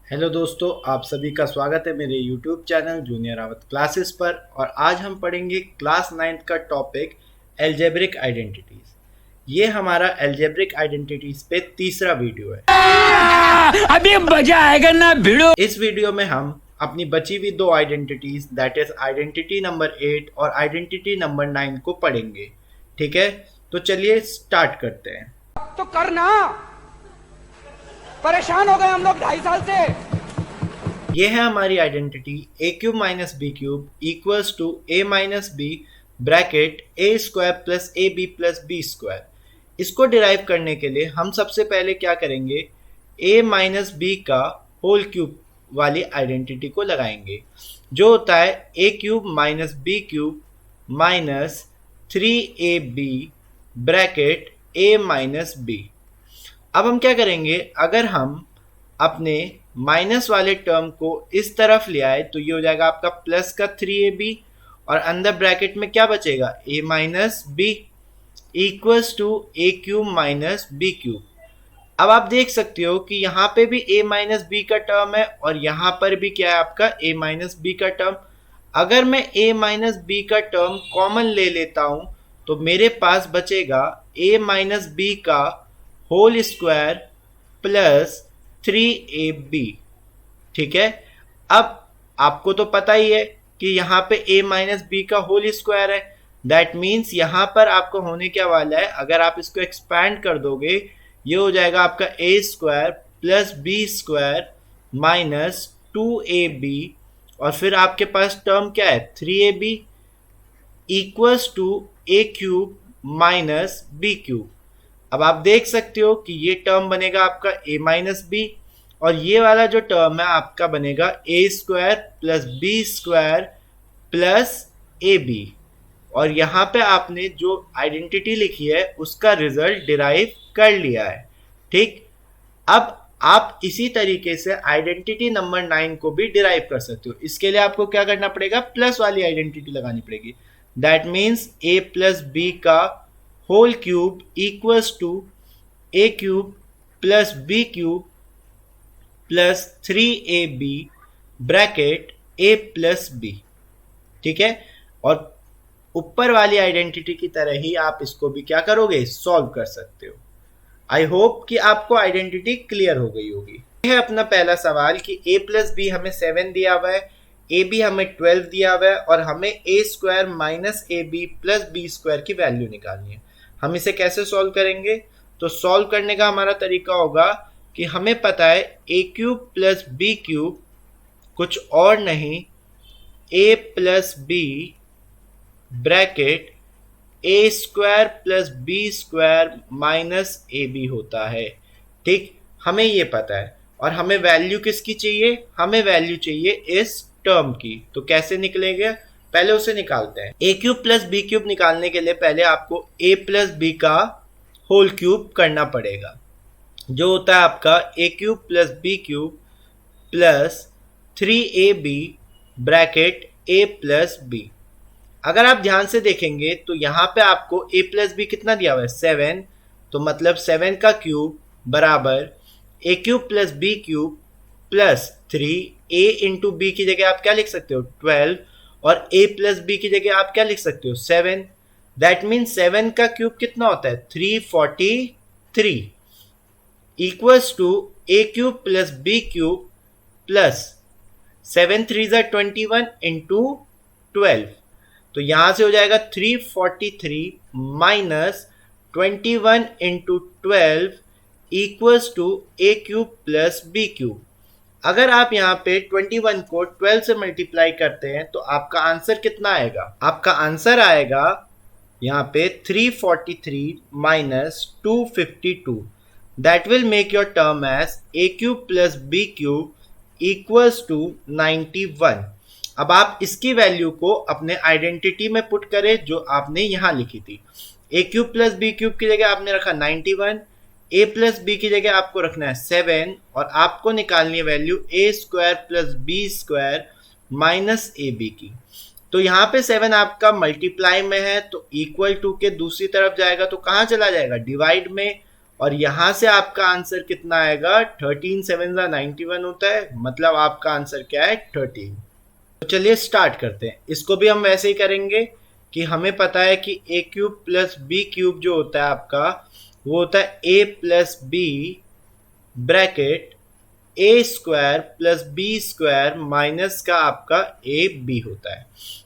Hello दोस्तों, आप सभी का स्वागत है मेरे YouTube channel junior Rawat classes पर। और आज हम पढ़ेंगे क्लास 9th का टॉपिक एल्जेब्रिक आइडेंटिटीज। ये हमारा एल्जेब्रिक आइडेंटिटीज पे तीसरा वीडियो है। अभी मजा आएगा ना भिड़ो। इस वीडियो में हम अपनी बची हुई दो identities that is identity number 8 और आइडेंटिटी नंबर 9 को पढ़ेंगे। ठीक है, तो चलिए स्टार्ट करते हैं। तो करना परेशान हो गए हम लोग 2.5 साल से। ये है हमारी identity A cube minus B cube equals to A minus B bracket A square plus A B plus B square. इसको डिराइव करने के लिए हम सबसे पहले क्या करेंगे, ए माइनस बी का होल क्यूब वाली आइडेंटिटी को लगाएंगे, जो होता है A cube minus B cube minus 3ab bracket A minus B. अब हम क्या करेंगे, अगर हम अपने माइनस वाले टर्म को इस तरफ ले आए तो ये हो जाएगा आपका प्लस का 3ab और अंदर ब्रैकेट में क्या बचेगा, a minus B equals to A cube minus B cube. अब आप देख सकते हो कि यहाँ पे भी a माइनस बी का टर्म है और यहाँ पर भी क्या है आपका a माइनस बी का टर्म। अगर मैं a माइनस बी का टर्म कॉमन ले लेता हूँ तो मेरे पास बचेगा a माइनस बी का होल स्क्वायर प्लस 3ab। ठीक है, अब आपको तो पता ही है कि यहाँ पे a माइनस बी का होल स्क्वायर है। दैट मीन्स यहाँ पर आपको होने क्या वाला है, अगर आप इसको एक्सपैंड कर दोगे ये हो जाएगा आपका a square plus B square minus 2ab और फिर आपके पास टर्म क्या है 3ab equals to A cube minus B cube. अब आप देख सकते हो कि ये टर्म बनेगा आपका a माइनस बी और ये वाला जो टर्म है आपका बनेगा A square plus B square plus A B. और यहाँ पे आपने जो आइडेंटिटी लिखी है उसका रिजल्ट डिराइव कर लिया है। ठीक, अब आप इसी तरीके से आइडेंटिटी नंबर 9 को भी डिराइव कर सकते हो। इसके लिए आपको क्या करना पड़ेगा, प्लस वाली आइडेंटिटी लगानी पड़ेगी। That means a plus B का whole cube equals to A cube plus B cube plus 3ab bracket a plus B. ठीक है, और ऊपर वाली आइडेंटिटी की तरह ही आप इसको भी क्या करोगे, सॉल्व कर सकते हो। आई होप कि आपको आइडेंटिटी क्लियर हो गई होगी। यह है अपना पहला सवाल कि a प्लस बी हमें 7 दिया हुआ है, ए बी हमें 12 दिया हुआ है और हमें A square minus A B plus B square की वैल्यू निकालनी है। हम इसे कैसे सॉल्व करेंगे, तो सॉल्व करने का हमारा तरीका होगा कि हमें पता है A cube plus B cube कुछ और नहीं A plus B bracket A square plus B square minus A B होता है। ठीक, हमें ये पता है और हमें वैल्यू किसकी चाहिए, हमें वैल्यू चाहिए इस टर्म की। तो कैसे निकलेगा, पहले उसे निकालते हैं। A cube plus B cube निकालने के लिए पहले आपको ए प्लस बी का होल क्यूब करना पड़ेगा, जो होता है आपका A cube plus B cube plus 3ab bracket A plus B. अगर आप ध्यान से देखेंगे तो यहाँ पे आपको a प्लस बी कितना दिया हुआ है, 7। तो मतलब 7 का क्यूब बराबर A cube plus B cube plus 3a into B की जगह आप क्या लिख सकते हो 12 और a प्लस बी की जगह आप क्या लिख सकते हो 7। दैट मीन्स 7 का क्यूब कितना होता है 343 equals to A cube plus B cube plus 7 3 ज़ा 21 इंटू 12। तो यहां से हो जाएगा 343 minus 21 into 12 equals to A cube plus B cube. अगर आप यहाँ पे 21 को 12 से मल्टीप्लाई करते हैं तो आपका आंसर कितना आएगा, आपका आंसर आएगा यहाँ पे 343 minus 252। That will make your term as A cube plus B cube equals to 91। अब आप इसकी वैल्यू को अपने आइडेंटिटी में पुट करें जो आपने यहाँ लिखी थी। ए क्यूब प्लस बी क्यूब की जगह आपने रखा 91, ए प्लस बी की जगह आपको रखना है 7 और आपको निकालनी है value A square plus B square minus A B की। तो यहाँ पे 7 आपका मल्टीप्लाई में है तो इक्वल टू के दूसरी तरफ जाएगा तो कहाँ चला जाएगा, डिवाइड में। और यहाँ से आपका आंसर कितना आएगा, 13 7 91 होता है, मतलब आपका आंसर क्या है 13। तो चलिए स्टार्ट करते हैं। इसको भी हम वैसे ही करेंगे कि हमें पता है कि a cube plus B cube जो होता है आपका, वो होता है a plus B bracket A square plus B square minus का आपका ए बी होता है,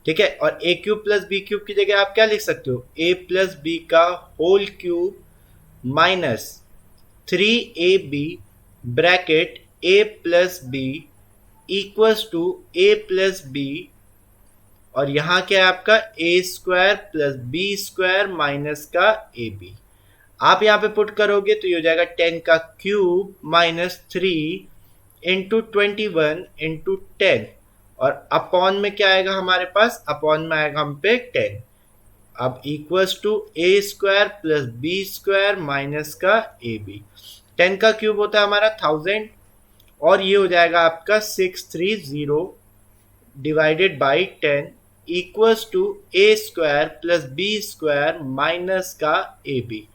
ठीक है। और A cube plus B cube की जगह आप क्या लिख सकते हो, ए प्लस बी का whole cube minus 3ab bracket a plus B equals to a plus B, और यहाँ क्या है आपका A square plus B square minus का ए बी। आप यहाँ पे पुट करोगे तो ये हो जाएगा 10 का क्यूब माइनस 3 इंटू 21 इंटू 10, और अपॉन में क्या आएगा हमारे पास, अपॉन में आएगा हम पे 10। अब equals to A square plus B square minus का ए बी। 10 का क्यूब होता है हमारा 1000, और ये हो जाएगा आपका 630 divided by 10 equals to A square plus B square minus का ए बी।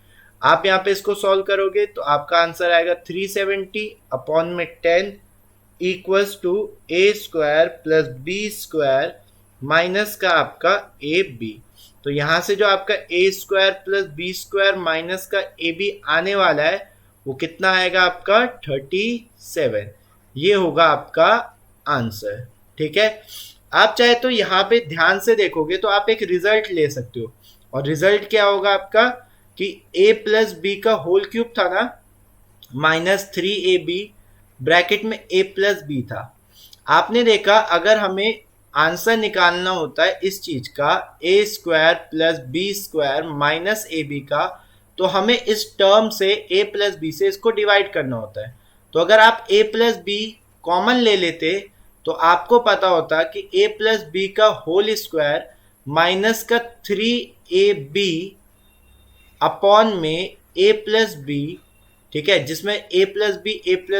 आप यहाँ पे इसको सॉल्व करोगे तो आपका आंसर आएगा 370 अपॉन में 10 equals to A square plus B square minus का आपका ए बी। तो यहाँ से जो आपका A square plus B square minus का ए बी आने वाला है वो कितना आएगा आपका 37। ये होगा आपका आंसर, ठीक है। आप चाहे तो यहाँ पे ध्यान से देखोगे तो आप एक रिजल्ट ले सकते हो, और रिजल्ट क्या होगा आपका कि a प्लस बी का होल क्यूब था ना, माइनस 3ab ब्रैकेट में a प्लस बी था। आपने देखा अगर हमें आंसर निकालना होता है इस चीज का a square plus B square minus A B का, तो हमें इस टर्म से a प्लस बी से इसको डिवाइड करना होता है। तो अगर आप a प्लस बी कॉमन ले लेते तो आपको पता होता कि a प्लस बी का होल स्क्वायर माइनस का 3ab अपॉन में a प्लस बी, ठीक है, जिसमें a प्लस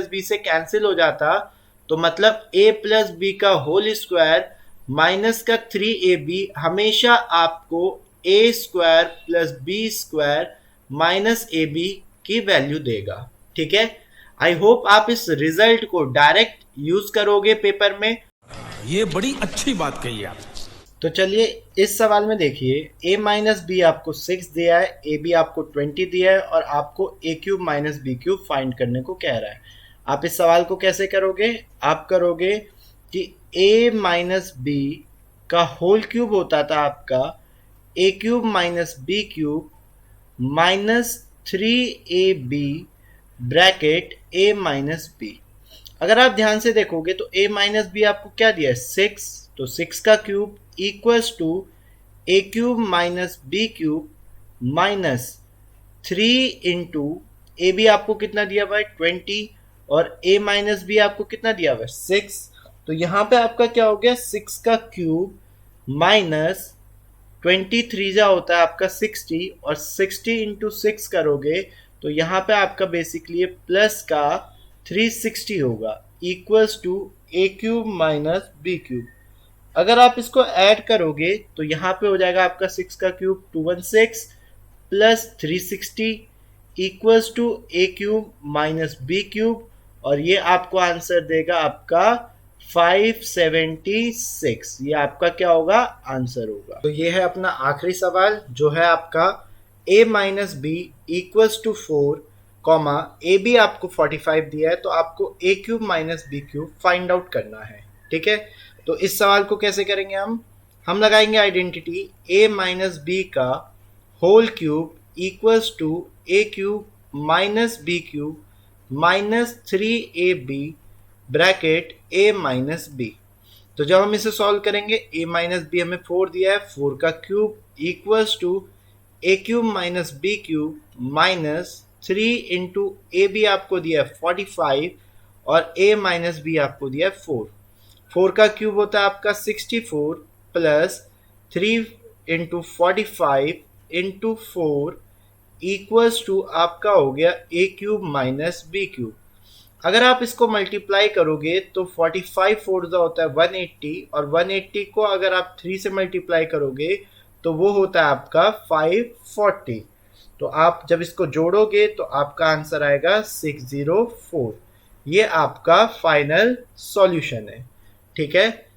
बी से कैंसिल हो जाता, तो मतलब a प्लस बी का होल स्क्वायर माइनस का 3ab हमेशा आपको a square plus B square minus A B की वैल्यू देगा, ठीक है। आई होप आप इस रिजल्ट को डायरेक्ट यूज करोगे पेपर में। ये बड़ी अच्छी बात कही आप। तो चलिए इस सवाल में देखिए, a माइनस बी आपको 6 दिया है, ए बी आपको 20 दिया है, और आपको a cube minus B cube find करने को कह रहा है। आप इस सवाल को कैसे करोगे, आप करोगे कि a माइनस बी का होल क्यूब होता था आपका a cube minus B cube minus 3ab bracket a minus B. अगर आप ध्यान से देखोगे तो a माइनस बी आपको क्या दिया है 6, तो 6 का cube equals to a cube minus B cube minus 3 into A B आपको कितना दिया हुआ है 20, और a माइनस बी आपको कितना दिया हुआ है 6। तो यहाँ पे आपका क्या हो गया 6 का क्यूब माइनस 23 जा होता है आपका 60, और 60 इंटू 6 करोगे तो यहाँ पे आपका बेसिकली प्लस का 360 होगा equals to a cube minus B cube. अगर आप इसको ऐड करोगे तो यहाँ पे हो जाएगा आपका 6 का cube 216 plus 360 equals to a cube minus B cube, और ये आपको आंसर देगा आपका 576। ये आपका क्या होगा आंसर होगा। तो ये है अपना आखिरी सवाल जो है आपका a minus B equals to 4 comma A B आपको 45 दिया है, तो आपको a cube minus B cube find out करना है, ठीक है। तो इस सवाल को कैसे करेंगे हम लगाएंगे आइडेंटिटी a माइनस बी का whole cube equals to a cube minus B cube minus 3ab bracket a minus B. तो जब हम इसे सॉल्व करेंगे a माइनस बी हमें 4 दिया है, 4 का cube equals to a cube minus B cube minus 3 into A B आपको दिया है 45, और a माइनस बी आपको दिया है 4। 4 का क्यूब होता है आपका 64 plus 3 into 45 into 4 equals to आपका हो गया a cube minus B cube. अगर आप इसको मल्टीप्लाई करोगे तो 45 4 होता है 180, और 180 को अगर आप 3 से मल्टीप्लाई करोगे तो वो होता है आपका 540। तो आप जब इसको जोड़ोगे तो आपका आंसर आएगा 604। ये आपका फाइनल सॉल्यूशन है। ठीक है।